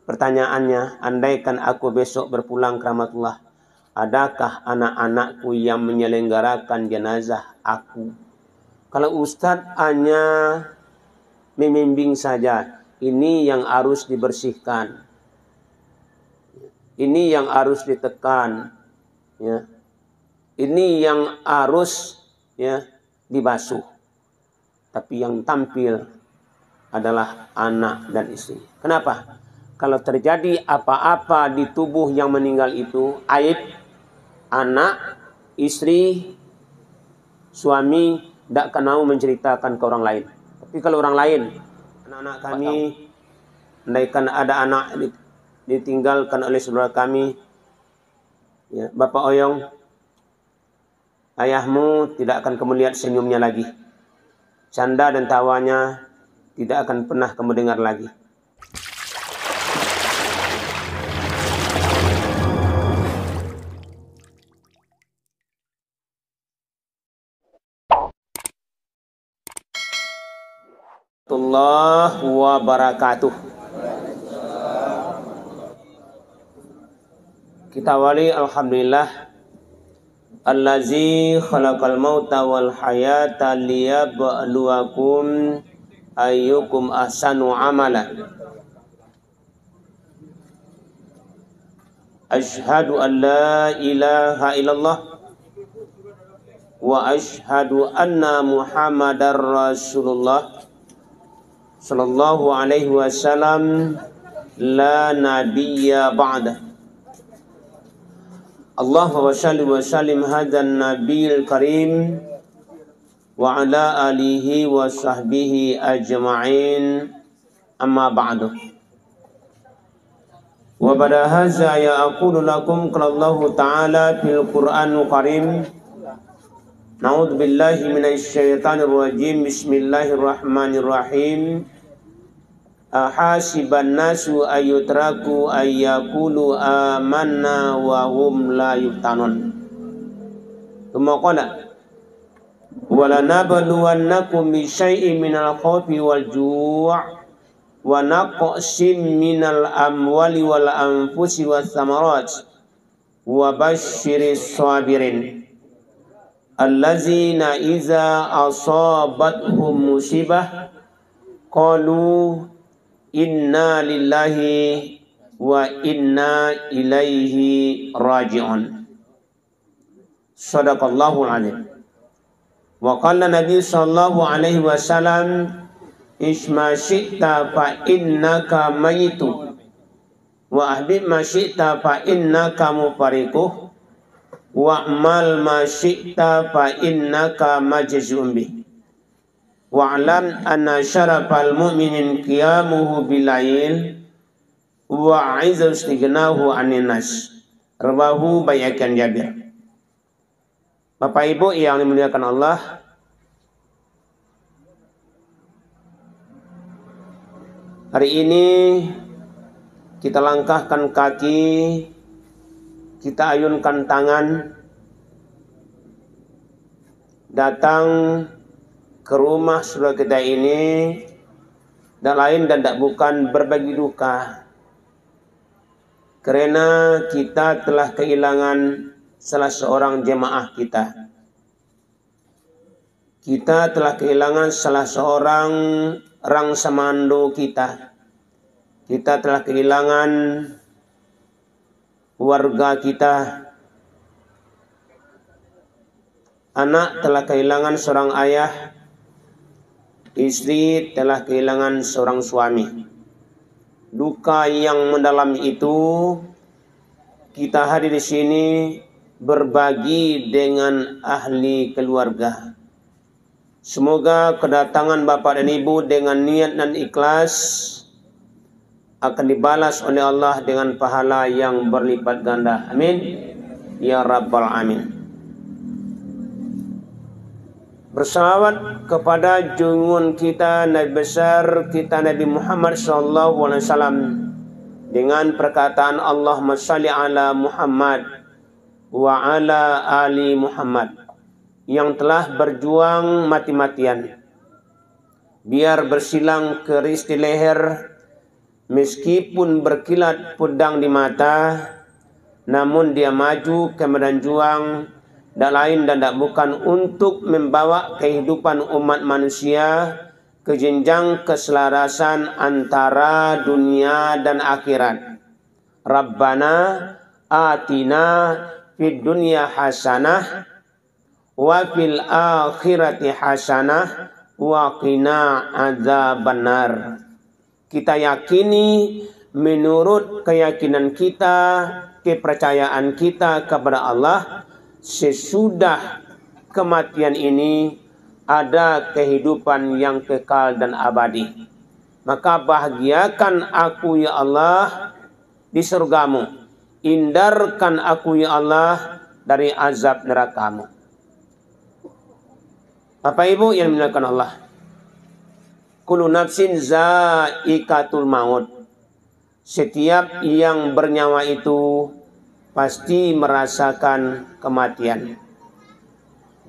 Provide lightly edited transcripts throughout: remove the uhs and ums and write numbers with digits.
Pertanyaannya, andaikan aku besok berpulang ke rahmatullah, adakah anak-anakku yang menyelenggarakan jenazah aku? Kalau Ustadz hanya membimbing saja, ini yang harus dibersihkan, ini yang harus ditekan, ya. Ini yang harus, ya, dibasuh. Tapi yang tampil adalah anak dan istri. Kenapa? Kalau terjadi apa-apa di tubuh yang meninggal itu, aib anak, istri, suami tidak akan mau menceritakan ke orang lain. Tapi kalau orang lain, anak-anak kami, andaikan ada anak ditinggalkan oleh saudara kami, ya, Bapak Oyong, ayahmu tidak akan kamu lihat senyumnya lagi. Canda dan tawanya tidak akan pernah kamu dengar lagi. Warahmatullahi wabarakatuh. Kita awali alhamdulillah allazi khalaqal mauta wal hayata liyabluwakum ayyukum ahsanu amala. Asyhadu an la ilaha illallah wa asyhadu anna Muhammadar Rasulullah sallallahu alaihi wasallam la nabiyya ba'da. Allahumma shalli wa sallim hadan nabiyil karim wa ala alihi wa sahbihi ajma'in, amma ba'du. Wa bada hadza ya aqulu lakum qala Allah ta'ala fil Qur'anil Karim, na'udzu billahi minasy syaithanir rajim, bismillahirrahmanirrahim. Ahasiban nasu ayyutraku ayyakulu amanna wa hum la yuftanun. Tsumma qala walanabluwannakum bi syai'in minal khawfi wal ju' wa naqsin minal amwali wal anfusi was samarat wa basyiris sabirin allazina iza asabathum musibah qalu inna lillahi wa inna ilaihi raji'un. Sadaqallahul azim. Wa qala Nabi sallallahu alaihi wasallam, isma syi'ta fa innaka mayitu wa ahbib ma syi'ta fa innaka mufariquh wa amal ma syi'ta fa innaka majzum bih. Wa'lam anna syarafal mu'minin qiyamuhu bilail wa 'izzu istighnahu 'anil nas. Rawahu Bayhaqi Jabir. Bapak Ibu yang dimuliakan Allah, hari ini kita langkahkan kaki, kita ayunkan tangan, datang ke rumah saudara kita ini, dan lain dan tak bukan berbagi duka, karena kita telah kehilangan salah seorang jemaah kita. Kita telah kehilangan salah seorang rangsamando kita. Kita telah kehilangan warga kita. Anak telah kehilangan seorang ayah. Istri telah kehilangan seorang suami. Duka yang mendalam itu kita hadir di sini berbagi dengan ahli keluarga. Semoga kedatangan Bapak dan Ibu dengan niat dan ikhlas akan dibalas oleh Allah dengan pahala yang berlipat ganda. Amin ya rabbal alamin. Bersalawat kepada junjungan kita Nabi besar kita Nabi Muhammad SAW dengan perkataan Allahumma shalli ala Muhammad wa ala ali Muhammad, yang telah berjuang mati-matian biar bersilang keris di leher Meskipun berkilat pedang di mata, namun dia maju ke medan juang, tidak lain dan tidak bukan untuk membawa kehidupan umat manusia ke jenjang keselarasan antara dunia dan akhirat. Rabbana atina fid dunya hasanah wa fil akhirati hasanah wa qina adzabannar. Kita yakini menurut keyakinan kita, kepercayaan kita kepada Allah, sesudah kematian ini ada kehidupan yang kekal dan abadi. Maka bahagiakan aku ya Allah di surgamu, hindarkan aku ya Allah dari azab nerakamu. Bapak Ibu yang dimuliakan Allah, kullu nafsin za'iqatul maut. Setiap yang bernyawa itu pasti merasakan kematian.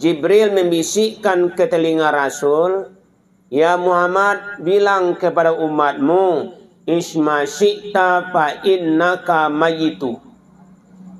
Jibril membisikkan ke telinga Rasul, ya Muhammad, bilang kepada umatmu, isma syi'ta fa innaka mayyitu.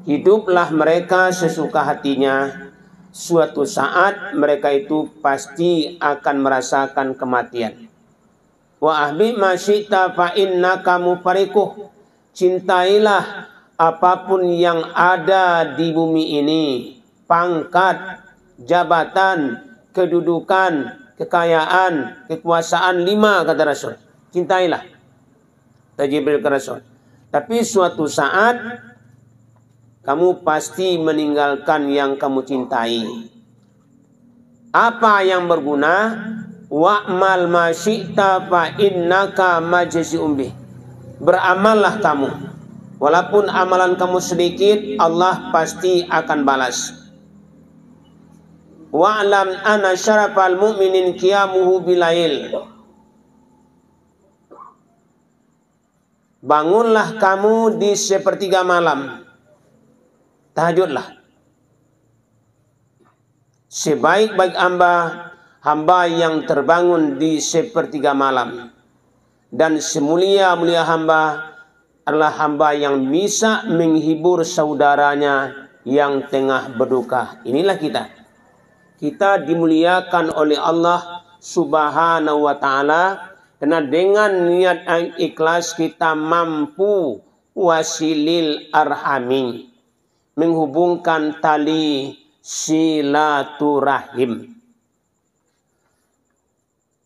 Hiduplah mereka sesuka hatinya, suatu saat mereka itu pasti akan merasakan kematian. Wa ahbi ma syi'ta fa innaka mufariquh. Cintailah apapun yang ada di bumi ini, pangkat, jabatan, kedudukan, kekayaan, kekuasaan, 5 kata Rasul. Cintailah. Kata Jibril ke Rasul. Tapi suatu saat kamu pasti meninggalkan yang kamu cintai. Apa yang berguna? Wa'mal ma syi'ta fa innaka majzi'un bih. Beramallah kamu. Walaupun amalan kamu sedikit, Allah pasti akan balas. Wa'lam anna syarafal mu'minin qiyamuhu bilail. Bangunlah kamu di sepertiga malam. Tahajudlah. Sebaik-baik hamba yang terbangun di sepertiga malam. Dan semulia-mulia hamba adalah hamba yang bisa menghibur saudaranya yang tengah berduka. Inilah kita. Kita dimuliakan oleh Allah Subhanahu wa ta'ala, karena dengan niat yang ikhlas kita mampu wasilil arhami, menghubungkan tali silaturahim.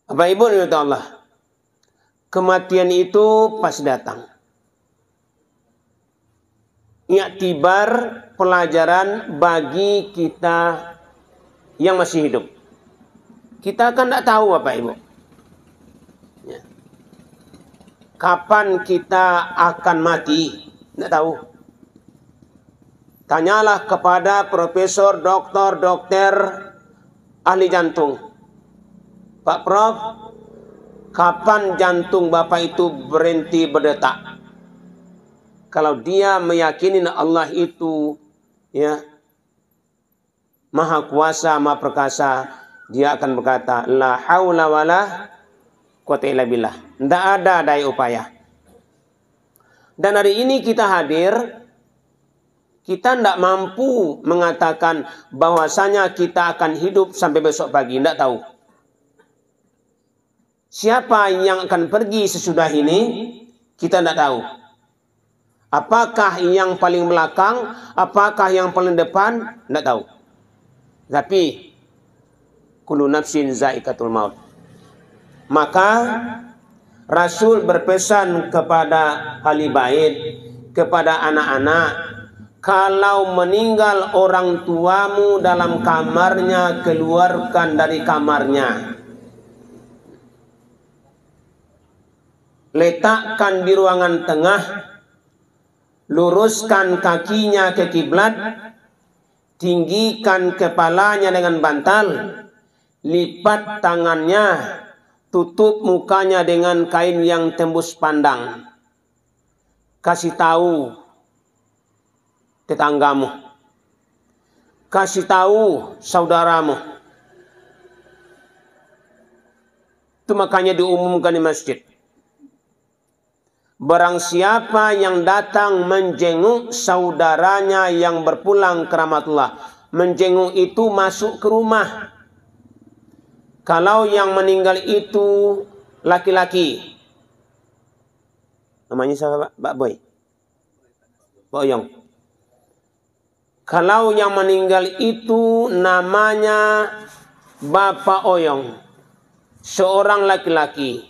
Bapak Ibu ya Allah, kematian itu pasti datang. I'tibar, pelajaran bagi kita yang masih hidup. Kita kan tidak tahu Bapak Ibu, ya, kapan kita akan mati, tidak tahu. Tanyalah kepada profesor, dokter ahli jantung. Pak Prof, kapan jantung Bapak itu berhenti berdetak? Kalau dia meyakini Allah itu ya Maha Kuasa, Maha Perkasa, dia akan berkata, la haula wala quwwata illa billah. Tidak ada daya upaya. Dan hari ini kita hadir, kita tidak mampu mengatakan bahwasanya kita akan hidup sampai besok pagi. Tidak tahu. Siapa yang akan pergi sesudah ini, kita tidak tahu. Apakah yang paling belakang, apakah yang paling depan, tidak tahu. Tapi kullu nafsin za'iqatul maut. Maka Rasul berpesan kepada ahli bait, kepada anak-anak, kalau meninggal orang tuamu dalam kamarnya, keluarkan dari kamarnya. Letakkan di ruangan tengah, luruskan kakinya ke kiblat, tinggikan kepalanya dengan bantal, lipat tangannya, tutup mukanya dengan kain yang tembus pandang. Kasih tahu tetanggamu, kasih tahu saudaramu. Itu makanya diumumkan di masjid. Barang siapa yang datang menjenguk saudaranya yang berpulang ke rahmatullah. Menjenguk itu masuk ke rumah. Kalau yang meninggal itu laki-laki. Namanya siapa, Pak Boy? Pak Oyong. Kalau yang meninggal itu namanya Bapak Oyong. Seorang laki-laki.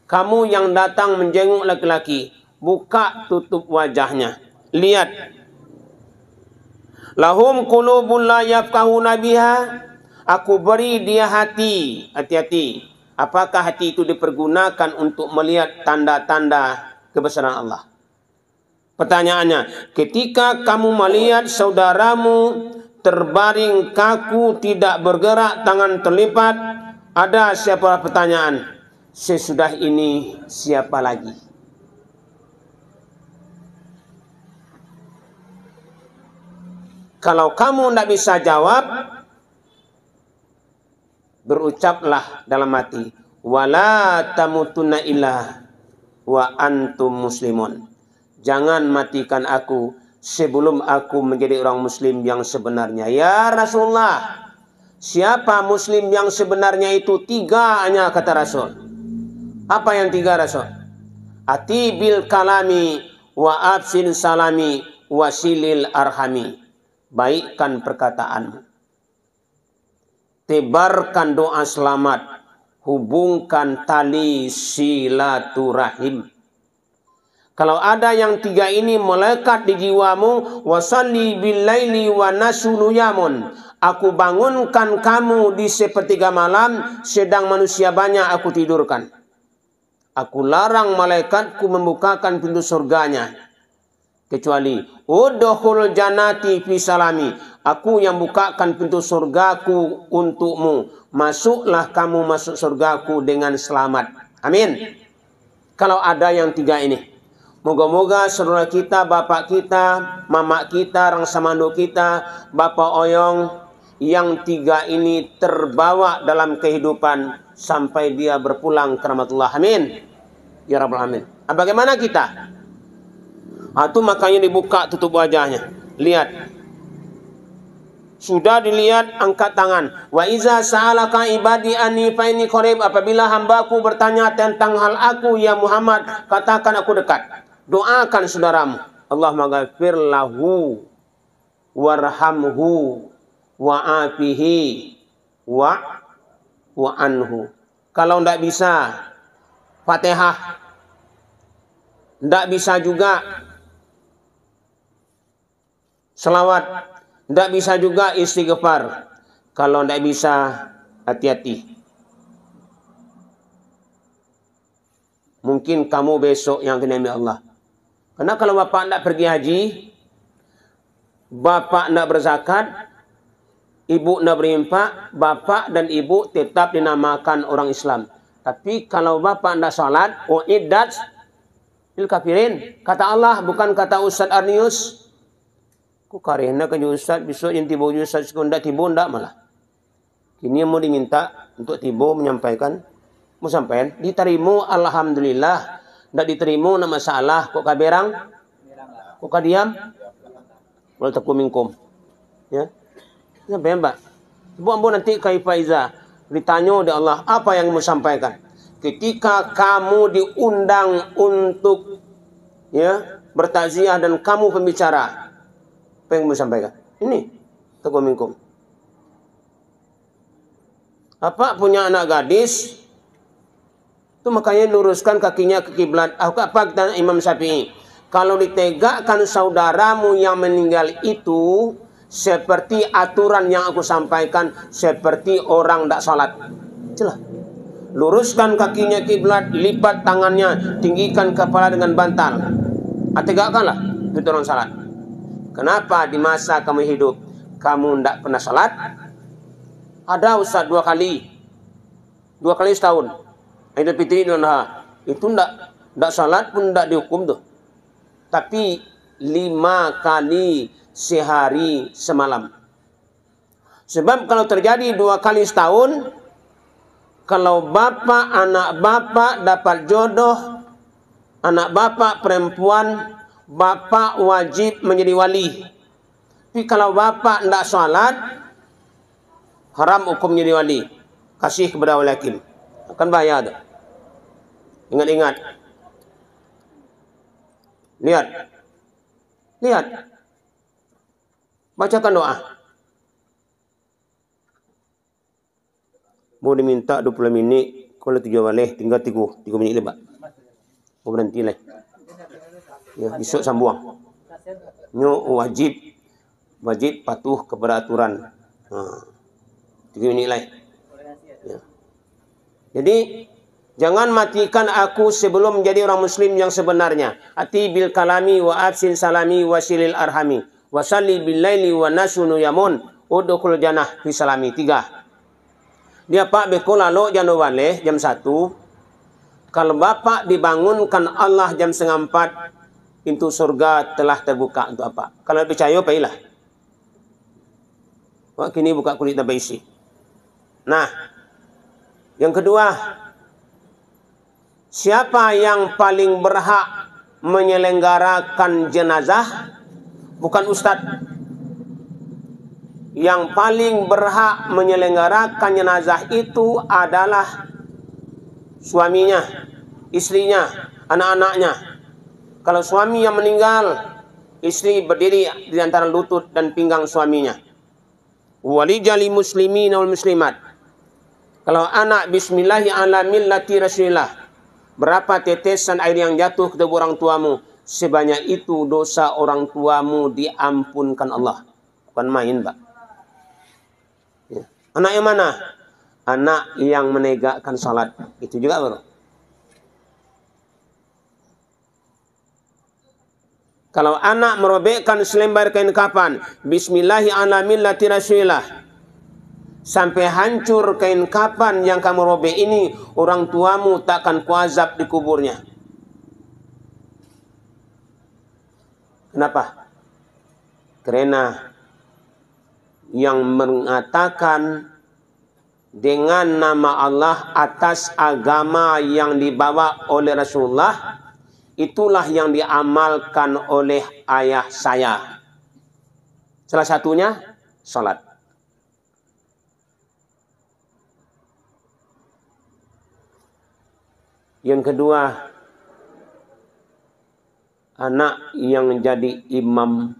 Kamu yang datang menjenguk laki-laki, buka tutup wajahnya. Lihat. Lahum qulubun la yafqahuna biha. Aku beri dia hati. Hati-hati. Apakah hati itu dipergunakan untuk melihat tanda-tanda kebesaran Allah? Pertanyaannya, ketika kamu melihat saudaramu terbaring kaku, tidak bergerak, tangan terlipat, ada siapa pertanyaan? Sesudah ini siapa lagi? Kalau kamu tidak bisa jawab, berucaplah dalam hati, wala tamutunna illa wa antum muslimun. Jangan matikan aku sebelum aku menjadi orang muslim yang sebenarnya. Ya Rasulullah, siapa muslim yang sebenarnya itu? 3 hanya, kata Rasul. Apa yang 3, Rasul? Ati bil kalami wa absil salami wasilil arhami. Baikkan perkataanmu. Tebarkan doa selamat. Hubungkan tali silaturahim. Kalau ada yang 3 ini melekat di jiwamu, wasalli bil laili wa nasulu yamun. Aku bangunkan kamu di sepertiga malam, sedang manusia banyak aku tidurkan. Aku larang malaikatku membukakan pintu surganya. Kecuali udkhul jannati fi salami. Aku yang bukakan pintu surgaku untukmu. Masuklah kamu masuk surgaku dengan selamat. Amin. Kalau ada yang 3 ini. Moga-moga saudara kita, bapak kita, mama kita, orang samando kita, Bapak Oyong, yang 3 ini terbawa dalam kehidupan sampai dia berpulang ke rahmatullah. Amin. Ya Rabbal Alamin. Bagaimana kita? Itu makanya dibuka tutup wajahnya. Lihat. Sudah dilihat, angkat tangan. Wa iza sa'alaka ibadi anni fa inni qarib. Apabila hambaku bertanya tentang hal aku, ya Muhammad, katakan aku dekat. Doakan saudaramu. Allahumma ghafir lahu warhamhu wa'afihi wa anhu. Kalau tidak bisa Fatihah, tidak bisa juga selawat, tidak bisa juga istighfar. Kalau tidak bisa, hati-hati. Mungkin kamu besok yang kena ambil Allah. Karena kalau bapak tidak pergi haji, bapak tidak berzakat, ibu tidak berinfak, bapak dan ibu tetap dinamakan orang Islam. Tapi kalau bapak tidak salat, uiddat lil kafirin. Kata Allah, bukan kata Ustaz Arnius. Kok karena kan Ustaz besok yang tiba Ustaz sekondak tiba ndak malah. Kini mau diminta untuk tiba menyampaikan, mau sampaikan, diterima alhamdulillah. Ndak diterima nak masalah. Kok kaberang? Kok kadiam? Wal takum minkum. Ya. Sampai Mbak. Bu nanti kaifaiza ditanya oleh Allah, apa yang mau sampaikan? Ketika kamu diundang untuk bertakziah dan kamu pembicara, apa yang mau sampaikan? Ini takum minkum. Apa punya anak gadis? Itu makanya luruskan kakinya ke kiblat. Apa kata Imam Syafi'i? Kalau ditegakkan saudaramu yang meninggal itu seperti aturan yang aku sampaikan, seperti orang tidak salat. Jelas. Luruskan kakinya kiblat, lipat tangannya, tinggikan kepala dengan bantal. Tegakkanlah itu orang salat. Kenapa di masa kamu hidup kamu tidak pernah salat? Ada Ustaz 2 kali. 2 kali setahun. Idul Fitri dan Adha. Itu tidak salat pun tidak dihukum tuh. Tapi 5 kali sehari semalam. Sebab kalau terjadi 2 kali setahun, kalau bapak, anak bapak dapat jodoh, anak bapak perempuan, bapak wajib menjadi wali. Tapi kalau bapak tidak sholat, haram hukum menjadi wali. Kasih kepada wali hakim. Akan bahaya tu. Ingat-ingat. Lihat. Lihat. Bacakan doa. Mau diminta 20 minit. Kalau 7 balik, tinggal 3 minit lebat. Mau berhenti lah. Ya, besok sambung. Nyo wajib patuh kepada aturan. 3 minit lah. Ya. Jadi jangan matikan aku sebelum menjadi orang muslim yang sebenarnya. Ati bil kalami wa absin salami wa silil arhami. Wa salli bil laili wa nasunu yamun. Udukul janah fi salami. 3. Dia pak beko lalu jano balik jam 1. Kalau bapak dibangunkan Allah jam 3:30, pintu surga telah terbuka untuk apa? Kalau percaya pailah. Wah, kini buka kulit tambah isi. Nah, yang kedua, siapa yang paling berhak menyelenggarakan jenazah? Bukan ustadz. Yang paling berhak menyelenggarakan jenazah itu adalah suaminya, istrinya, anak-anaknya. Kalau suami yang meninggal, istri berdiri di antara lutut dan pinggang suaminya. Walijali muslimin wal muslimat. Kalau anak bismillahi ala millati rasulillah, berapa tetesan air yang jatuh ke tubuh orang tuamu, sebanyak itu dosa orang tuamu diampunkan Allah. Bukan main, Pak. Ya. Anak yang mana? Anak yang menegakkan salat. Itu juga baru. Kalau anak merobekkan selembar kain kafan, bismillahi ala millati rasulillah, sampai hancur kain kafan yang kamu robek ini, orang tuamu takkan kuazab di kuburnya. Kenapa? Karena yang mengatakan dengan nama Allah atas agama yang dibawa oleh Rasulullah, itulah yang diamalkan oleh ayah saya. Salah satunya salat. Yang kedua, anak yang jadi imam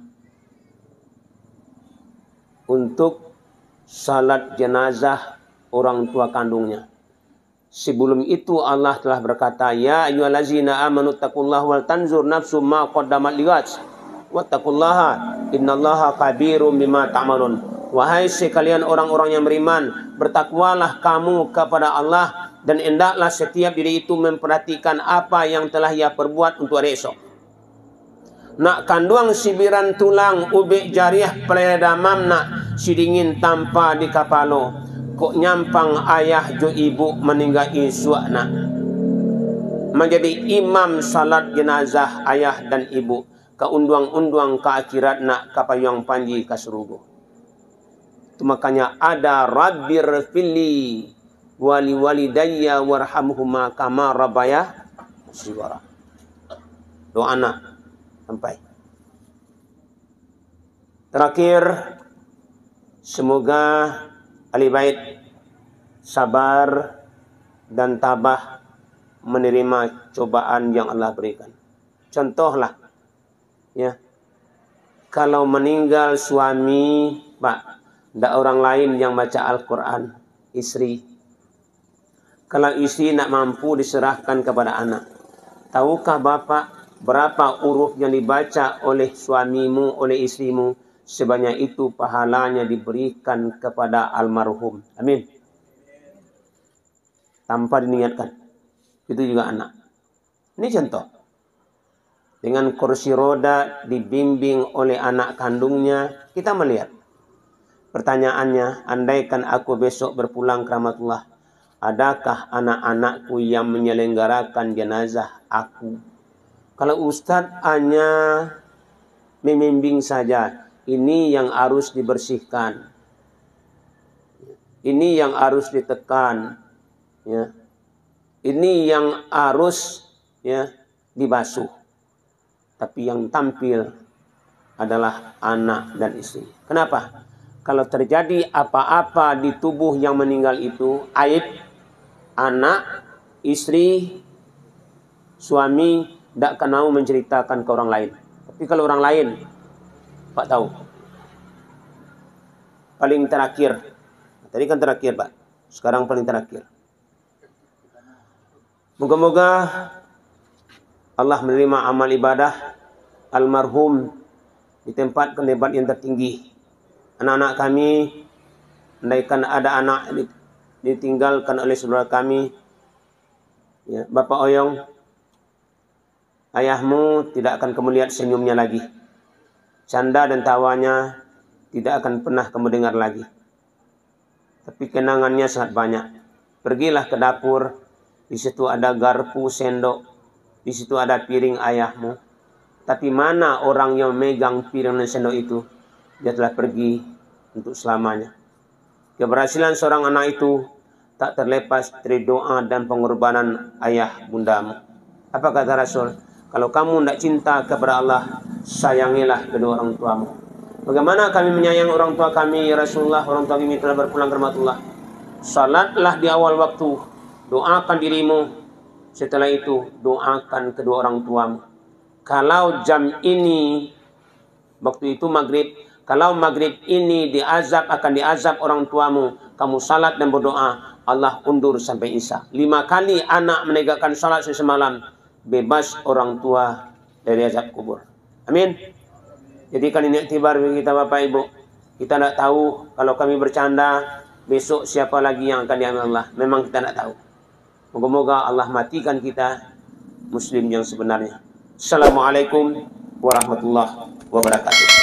untuk salat jenazah orang tua kandungnya. Sebelum itu Allah telah berkata, ya ayyuhallazina amanu taqullaha wal tanzur nafsum ma qaddamat lighad wattaqullaha innallaha khabirum bima ta'malun. Wahai sekalian orang-orang yang beriman, bertakwalah kamu kepada Allah dan hendaklah setiap diri itu memperhatikan apa yang telah ia perbuat untuk hari esok. Nak kanduang sibiran tulang ubek jariah peledamam nak sidingin tanpa di kapalo. Kok nyampang ayah jo ibu meninggal iswa nak. Menjadi imam salat jenazah ayah dan ibu. Keunduang-unduang ke akhirat nak kapayang panji kasurugo. Itu makanya ada rabbir fili wali walidayya warhamhuma kama rabaya siwara. Doa anak sampai. Terakhir, semoga ahli bait sabar dan tabah menerima cobaan yang Allah berikan. Contohlah, ya, kalau meninggal suami, Pak, tidak orang lain yang baca Al-Quran, istri. Kalau istri nak mampu diserahkan kepada anak. Tahukah Bapak berapa huruf yang dibaca oleh suamimu, oleh istrimu? Sebanyak itu pahalanya diberikan kepada almarhum. Amin. Tanpa diniatkan. Itu juga anak. Ini contoh. Dengan kursi roda dibimbing oleh anak kandungnya, kita melihat. Pertanyaannya, andaikan aku besok berpulang ke rahmatullah, adakah anak-anakku yang menyelenggarakan jenazah aku? Kalau Ustadz hanya membimbing saja, ini yang harus dibersihkan. Ini yang harus ditekan. Ya. Ini yang harus, ya, dibasuh. Tapi yang tampil adalah anak dan istri. Kenapa? Kalau terjadi apa-apa di tubuh yang meninggal itu, aib, anak, istri, suami, tidak akan mau menceritakan ke orang lain. Tapi kalau orang lain, Pak tahu. Paling terakhir. Tadi kan terakhir, Pak. Sekarang paling terakhir. Moga-moga Allah menerima amal ibadah almarhum di tempat tempat yang tertinggi. Anak-anak kami, andaikan ada anak ditinggalkan oleh saudara kami, ya, Bapak Oyong, ayahmu tidak akan kamu lihat senyumnya lagi. Canda dan tawanya tidak akan pernah kamu dengar lagi. Tapi kenangannya sangat banyak. Pergilah ke dapur, di situ ada garpu, sendok, di situ ada piring ayahmu. Tapi mana orang yang megang piring dan sendok itu? Dia telah pergi untuk selamanya. Keberhasilan seorang anak itu tak terlepas dari doa dan pengorbanan ayah bundamu. Apa kata Rasul? Kalau kamu tidak cinta kepada Allah, sayangilah kedua orang tuamu. Bagaimana kami menyayangi orang tua kami, ya Rasulullah? Orang tua kami telah berpulang ke rahmatullah. Salatlah di awal waktu, doakan dirimu. Setelah itu, doakan kedua orang tuamu. Kalau jam ini, waktu itu maghrib, kalau maghrib ini diazab, akan diazab orang tuamu, kamu salat dan berdoa, Allah undur sampai isya. 5 kali anak menegakkan salat semalam, bebas orang tua dari azab kubur. Amin. Jadi kan ini iktibar bagi kita Bapak Ibu. Kita tidak tahu kalau kami bercanda, besok siapa lagi yang akan diambil Allah. Memang kita tidak tahu. Moga-moga Allah matikan kita Muslim yang sebenarnya. Assalamualaikum warahmatullahi wabarakatuh.